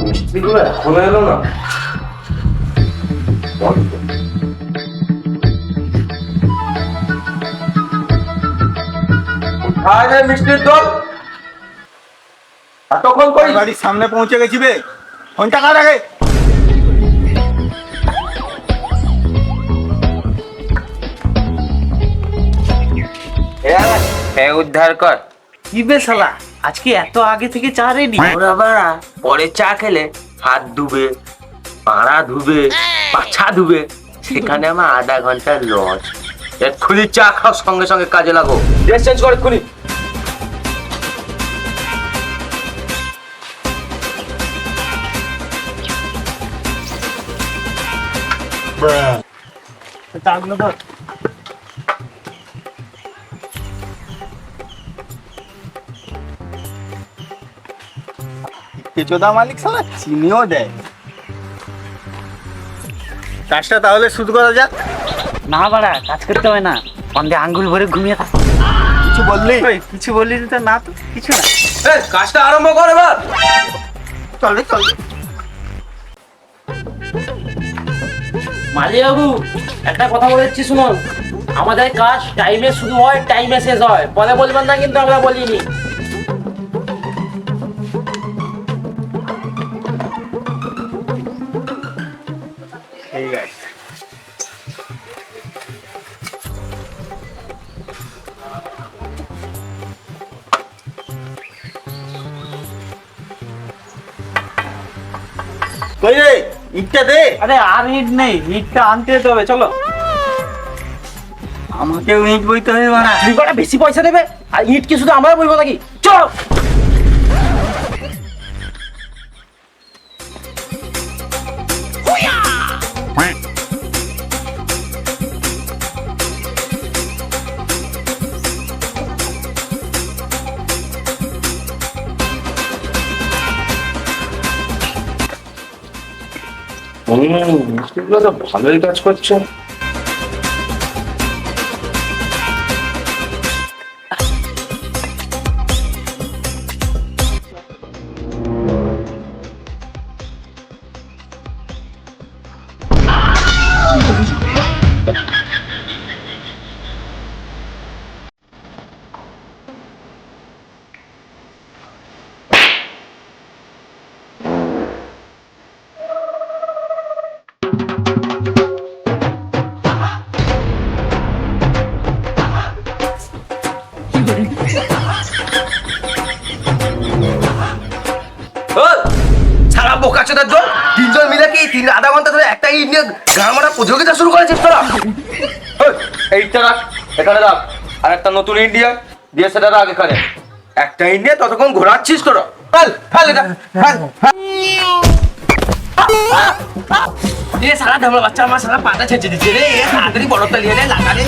মিষ্টিগুলো এখনো এলো না। কোথায় রে মিষ্টির দল? এতক্ষণ কই? বাড়ির সামনে পৌঁছে গেছি বে। ফোনটা কার আগে? উদ্ধার কর। কি বে শালা, আজকে এত আগে থেকে চা রেডি? ওরা বাড়া পরে চা খেলে হাত ধুবে, পাড়া ধুবে, পাছা ধুবে, সেখানে আমার আধা ঘন্টার লস। এক্ষুনি চা খাও, সঙ্গে সঙ্গে কাজে লাগো। ড্রেস চেঞ্জ করে এক্ষুনি। চাগুলো ধর। কেচোদা মালিক শালা চিনিও দেয়। কাজটা তাহলে শুরু করা যাক। না বাড়া, কাজ করতে হয় না, অন্ধে আঙ্গুল ভরে ঘুমিয়ে থাক। কিছু বললি? কিছু বললি তো না, তো কিছু না। কাজটা আরম্ভ কর এবার। চল রে, চল। মালি বাবু, একটা কথা বলেছি শুনুন, আমাদের কাজ টাইমে শুরু হয়, টাইমে শেষ হয়, পরে বলবেন না কিন্তু আমরা বলিনি। ঠিক আছে। কই রে, ইটটা দে। আরে আর ইট নেই, ইটটা আনতে যেতে হবে, চলো। আমাকেও ইট বইতে হবে বাড়া। তুই কটা বেশি পয়সা দেবে, আর ইট কি শুধু আমরা বলবো নাকি? চলো। মিষ্টিগুলো তো ভালোই কাজ করছে। সারা বোকাচোদার দল তিনজন মিলে কি আধা ঘন্টা ধরে একটা ইট নিয়ে গান মারা প্রতিযোগিতা শুরু করেছিস তোরা? এইটা রাখ, এখানে রাখ। আর একটা নতুন ইট দিয়ে সেটা রাখ এখানে। একটা ইট নিয়ে ততক্ষণ ঘোরাচ্ছিস তোরা। ফেল ফেল এটা, ফেল। এ সারা ধামলা বাচ্চা আমার সারা পাতা ছেঁচে দিচ্ছে রে। এ তাড়াতাড়ি বড়টা নিয়ে নে, লাগা রে।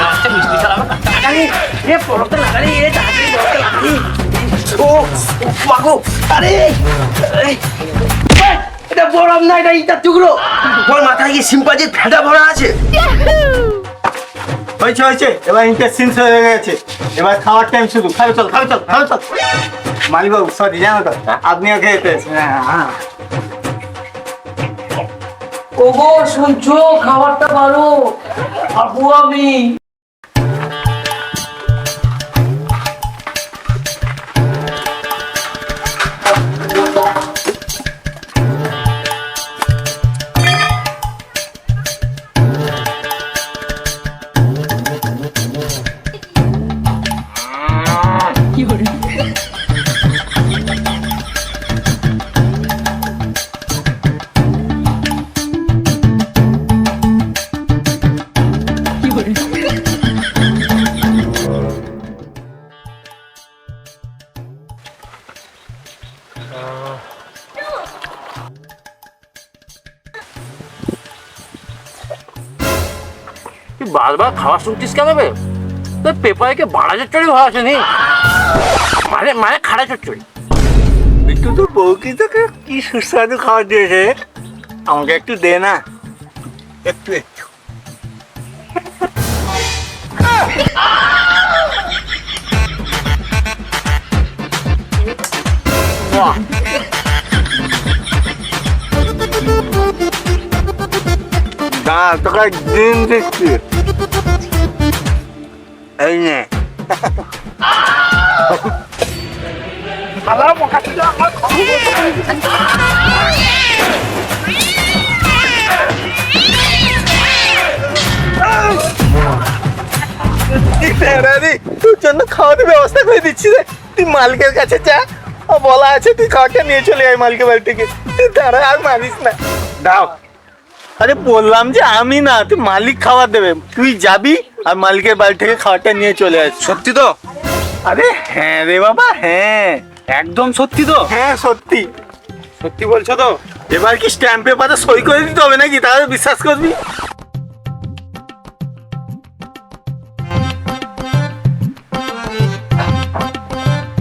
বাচ্চা মিষ্টি খেলা আমার কাটটা লাগা রে। এ বড়টা লাগা রে, এ তাড়াতাড়ি বড়টা লাগা রে। ও মাগো, আরে এই, এটা বরফ না, এটা ইটার টুকরো। তোর মাথায় কি সিম্পাজির ফেটা ভরা আছে? হয়েছে হয়েছে, এবার ইন্টারেস্টিং হয়ে গেছে। এবার খাওয়ার টাইম শুরু। খাবে চল, খাবে চল, খাবে চল। মালিক বাবু সরি, জানো তো আপনিও খেতে এসেছেন। হ্যাঁ। ওগো শুনছো, খাবারটা ভালো খাবো আমি। তুই বারবার খাওয়া শুনছিস কেন বে? তোর পেপারে কি বাড়া চচ্চড়ি ভাড়া আছে নি? মানে মানে খাড়া চচ্চড়ি। একটু তো বউকি তোকে কি সুস্বাদু খাবার দিয়েছে, আমাকে একটু দে না, একটু একটু। বাহ, তোকে দিন দিচ্ছি, এই নে। তোর জন্য খাওয়াতে ব্যবস্থা করে দিচ্ছি রে, তুই মালিকের কাছে যা, ও বলা আছে তুই খাওয়াটা নিয়ে চলে আয় মালিকের বাড়ি থেকে। তুই তারা আর মারিস না, দাও। আরে বললাম যে আমি না, তুই মালিক খাবার দেবে, তুই যাবি আর মালিকের বাড়ি থেকে খাবারটা নিয়ে চলে আসবি। সত্যি তো? আরে হ্যাঁ রে বাবা, হ্যাঁ একদম সত্যি তো? হ্যাঁ সত্যি। সত্যি বলছো তো? এবার কি স্ট্যাম্প পেপারে সই করে দিতে হবে নাকি, তাহলে বিশ্বাস করবি?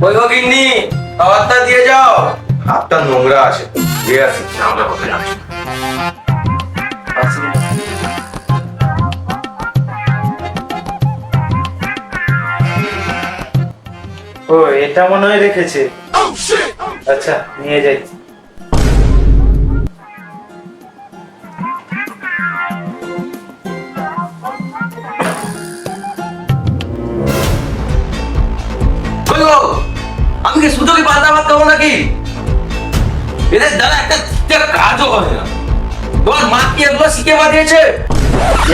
ওই গো গিন্নি, খাবারটা দিয়ে যাও। হাতটা নোংরা আছে, দিয়ে আসি। আমরা কোথায় যাচ্ছি? ও এটা মনে হয় রেখেছে। আচ্ছা নিয়ে যাই। ওই গো, আমি কি শুধু কি পান্তা ভাত খাবো নাকি? এদের দ্বারা একটা কাজও হয় না। তোমার মা কি এগুলো শিখে বাদিয়েছে?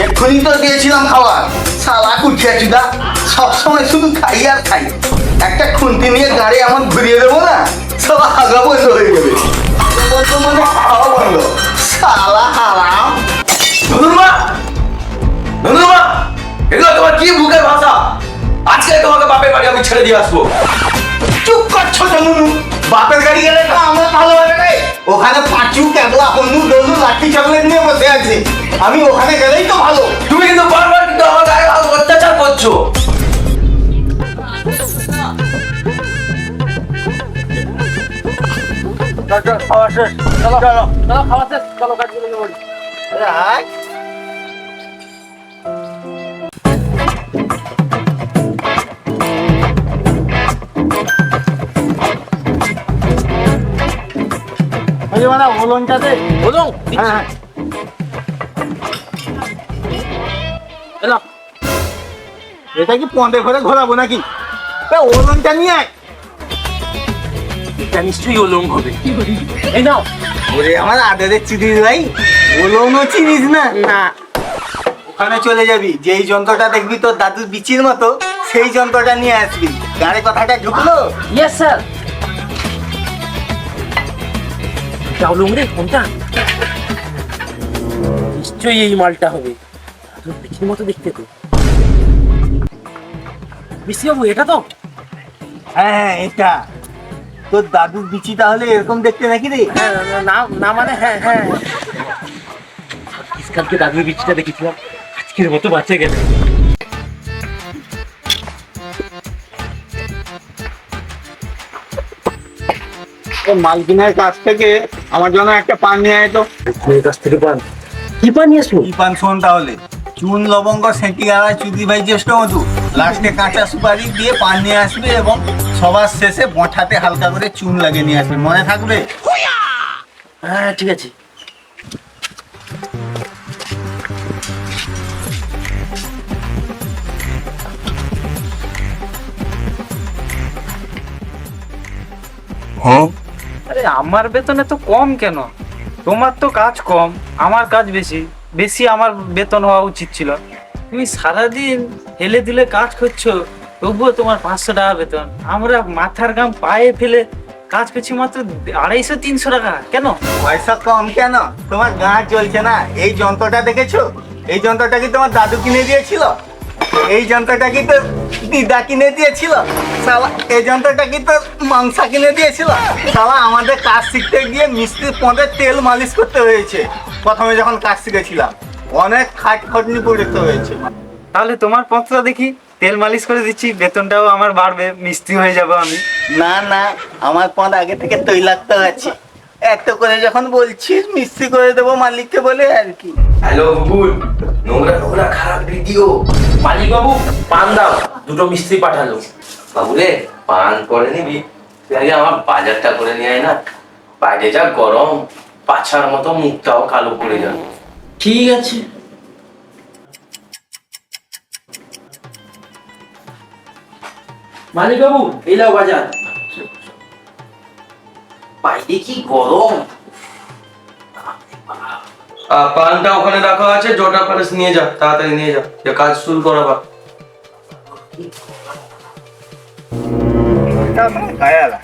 এক্ষুনি তো দিয়েছিলাম খাবার, শালা কুঠিয়াচুদা সবসময় শুধু খাই আর খাই। একটা খুন্তি নিয়ে গাড়ি আমার ঘুরিয়ে দেবো না, শালা হাগা বন্ধ হয়ে যাবে। বর্তমানে খাওয়া বন্ধ, শালা হারাম। ধনুর্মা, ধনুর্মা, এগুলো তোমার কি মুখের ভাষা? আজকে তোমাকে বাপের বাড়ি আমি ছেড়ে দিয়ে আসবো। চুপ করছো জানুনু, বাপের গাড়ি গেলে তো আমরা ভালো হবে রে। ওখানে পাঁচু ক্যাবলা হনু ডলু লাঠি চকলেট নিয়ে বসে আছে, আমি ওখানে গেলেই তো ভালো। তুমি কিন্তু বারবার কিন্তু আমার গায়ে অত্যাচার করছো। ওলনটাতে বলুন হ্যাঁ এটা কি পন্দে ঘরে ঘোরাবো নাকি? ওলনটা নিয়ে আয়। এটা নিশ্চয়ই ওলম হবে। এই নাও। ওরে আমার আদারের চিনিস ভাই, ওলনও চিনিস না? না ওখানে চলে যাবি, যেই যন্ত্রটা দেখবি তোর দাদুর বিচির মতো, সেই যন্ত্রটা নিয়ে আসবি। গাড়ি কথাটা ঢুকলো? Yes sir. ওলম রে কোনটা? নিশ্চয়ই এই মালটা হবে, তোর বিচির মতো দেখতে তো। মিষ্টি বাবু এটা তো? হ্যাঁ হ্যাঁ এটা। তোর দাদুর বিচি তাহলে এরকম দেখতে নাকি রে? হ্যাঁ না না মানে হ্যাঁ হ্যাঁ, কালকে দাদুর বিচিটা দেখেছিলাম, আজকের মতো বাঁচে গেল। মালকিনের কাছ থেকে আমার জন্য একটা পান নিয়ে আয় তো। মেয়ের কাছ থেকে পান? কি পান নিয়ে আসবো? কি পান শোন তাহলে, চুন লবঙ্গ সেঁটি গাড়া চুদি ভাই জ্যেষ্ঠ মধু, লাস্টে কাঁচা সুপারি দিয়ে পান নিয়ে আসবে এবং সবার শেষে বঁঠাতে হালকা করে চুন লাগিয়ে নিয়ে আসবে, মনে থাকবে? হ্যাঁ ঠিক আছে। আরে আমার বেতনে তো কম কেন? তোমার তো কাজ কম, আমার কাজ বেশি। বেশি আমার বেতন হওয়া উচিত ছিল। তুমি সারাদিন হেলে দিলে কাজ করছো, তবুও তোমার 500 টাকা বেতন। আমরা মাথার ঘাম পায়ে ফেলে কাজ করছি মাত্র 250-300 টাকা। কেন? পয়সা কম কেন? তোমার গাঁ চলছে না। এই যন্ত্রটা দেখেছো? এই যন্ত্রটা কি তোমার দাদু কিনে দিয়েছিল? এই যন্ত্রটা কি তোর দিদা কিনে দিয়েছিল? শালা এই যন্ত্রটা কি তোর মাংসা কিনে দিয়েছিল? শালা আমাদের কাজ শিখতে গিয়ে মিস্ত্রির পদে তেল মালিশ করতে হয়েছে প্রথমে যখন কাজ শিখেছিলাম, অনেক খাটনি করতে হয়েছে। তাহলে তোমার পথটা দেখি, তেল মালিশ করে দিচ্ছি, বেতনটাও আমার বাড়বে, মিস্ত্রি হয়ে যাবো আমি। না না, আমার পদ আগে থেকে তৈলাক্ত আছে, এত করে যখন বলছিস মিস্ত্রি করে দেবো মালিককে বলে আর কি। হ্যালো বুবুল, নোংরা নোংরা খারাপ ভিডিও। মালিক বাবু পান দাও, দুটো মিস্ত্রি পাঠালো। বাবু রে, পান করে নিবি, তুই আগে আমার বাজারটা করে নিয়ে আয় না। বাইরে যা গরম, পাছার মতো মুখটাও কালো পড়ে যাবে। ঠিক আছে। মালিক বাবু এই লাও বাজার। বাইরে কি গরম। পানটা ওখানে রাখা আছে, জটা পালিশ নিয়ে যা, তাড়াতাড়ি নিয়ে যা, যে কাজ শুরু করাবা। খায়ালা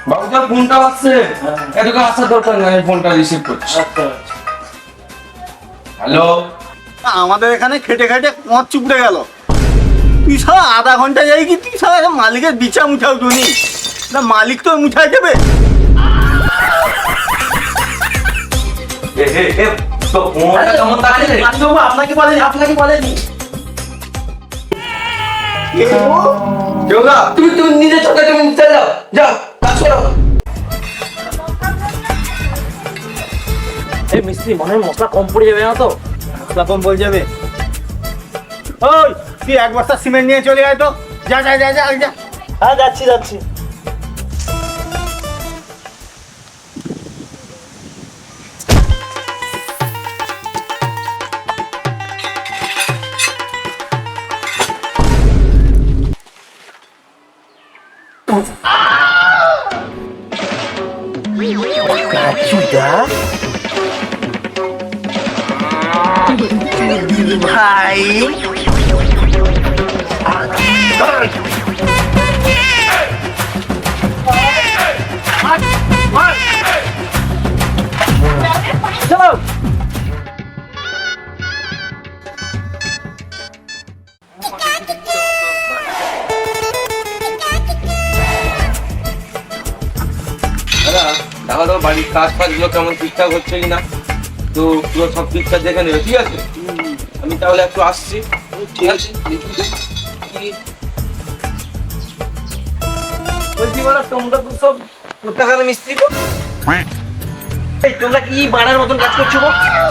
বাবু তোর ফোনটা আসছে, এদিকে আসার দরকার নাই, ফোনটা রিসিভ করছি। হ্যালো, আমাদের এখানে খেটে খেটে মদ চুপড়ে গেল। তুই সারা আধা ঘন্টা যাই কি তুই সারা মালিকের বিচা মুঠাও টুনি না, মালিক তো মুঠাই দেবে। তো ফোনটা কেমন থাকছে? মালিক বাবু আপনাকে বলেনি। যোগা, তুমি নিজের চোখে তুমি চলে যাও, যাও কাজ করো। এই মিস্ত্রি মনে হয় মশলা কম পড়ে যাবে না তো? কম বল যাবে। ওই তুই এক বস্তা সিমেন্ট নিয়ে চলে আয় তো। যা যা যা যা যা। হ্যাঁ যাচ্ছি। ভাই দাদা দেখো তো বাড়ির কাজ ফাজগুলো কেমন ঠিকঠাক হচ্ছে কিনা, তো পুরো সব ঠিকঠাক দেখে নেবে, ঠিক আছে? আমি তাহলে একটু আসছি, ঠিক আছে? বলছি বলো তোমরা তো সব প্রত্যেকটা মিস্ত্রি তো এই তোমরা কি বানার মতন কাজ করছো গো?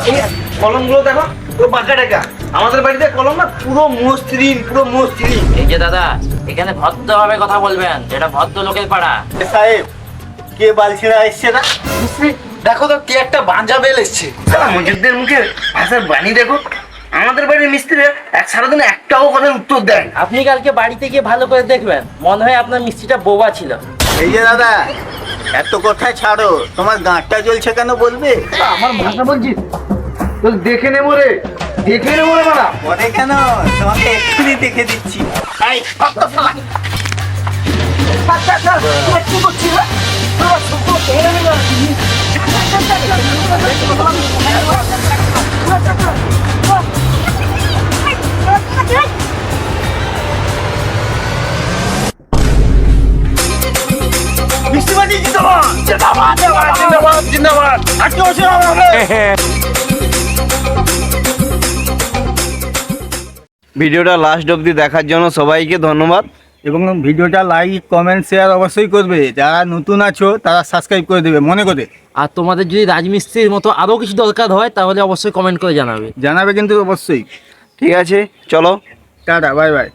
এই কলমগুলো দেখো পুরো বাঁকা টাকা। আমাদের বাড়িতে কলম না পুরো মসৃণ। এই যে দাদা, এখানে ভদ্রভাবে কথা বলবেন, যেটা ভদ্র লোকের পাড়া। সাহেব কে বালছিরা এসছে না? দেখো তো কে একটা বাঞ্জা বেল এসছে। সারা মজিদদের মুখে ভাষার বাণী দেখো। আমাদের বাড়ির মিস্ত্রিরা সারাদিন একটাও কথার উত্তর দেয় না। আপনি কালকে বাড়িতে গিয়ে ভালো করে দেখবেন, মনে হয় আপনার মিস্ত্রিটা বোবা ছিল। এই যে দাদা এত কথায় ছাড়ো, তোমার গাঁটটা জ্বলছে কেন বলবে? আমার ভাষা বলছিস তো দেখে নেবো রে মারা। পরে কেন, তোমাকে এক্ষুনি দেখে দিচ্ছি। এই ফাটা শালা। কি করছিস রে? তোরা সব হেরে গেল। বৃষ্টিবাদী জিন্দাবাদ। আজকে বসে হবে। ভিডিওটা লাস্ট অবধি দেখার জন্য সবাইকে ধন্যবাদ। এবং ভিডিওটা লাইক কমেন্ট শেয়ার অবশ্যই করবে। যারা নতুন আছো তারা সাবস্ক্রাইব করে দেবে মনে করে। আর তোমাদের যদি রাজমিস্ত্রির মতো আরো কিছু দরকার হয় তাহলে অবশ্যই কমেন্ট করে জানাবে কিন্তু অবশ্যই। ঠিক আছে, চলো টাটা, বাই বাই।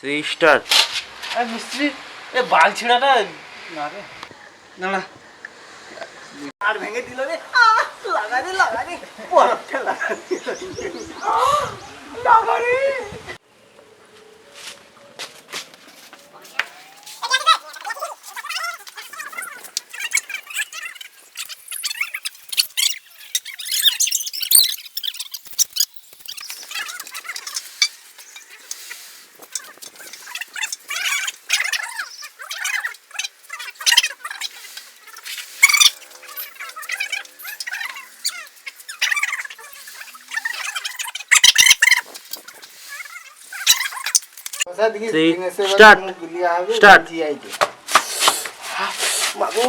3 স্টার্ট। মিস্ত্রি এ বাল ছিঁড়াটা আর ভেঙে দিল রে। লাগা রে বরফটা লাগা রে। স্টার্ট। বাবু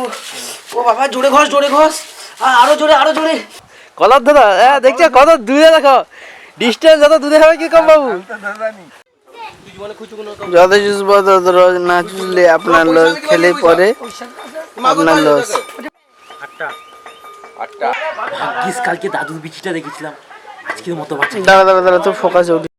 ও বাবা জোরে ঘষ। আরো জোরে। কলার দাদা দেখছো কত দূরে, দেখো ডিস্টেন্স যত দূরে হবে কি কম বাবু। যত চুষবো তত রোজ, না চুষলে আপনার লস, খেলে পরে আপনার লস। ভাগ্যিস কালকে দাদুর বিচিটা দেখেছিলাম, আজকের মতো বাঁচা। দাঁড়া তো ফোকাসে উঠি।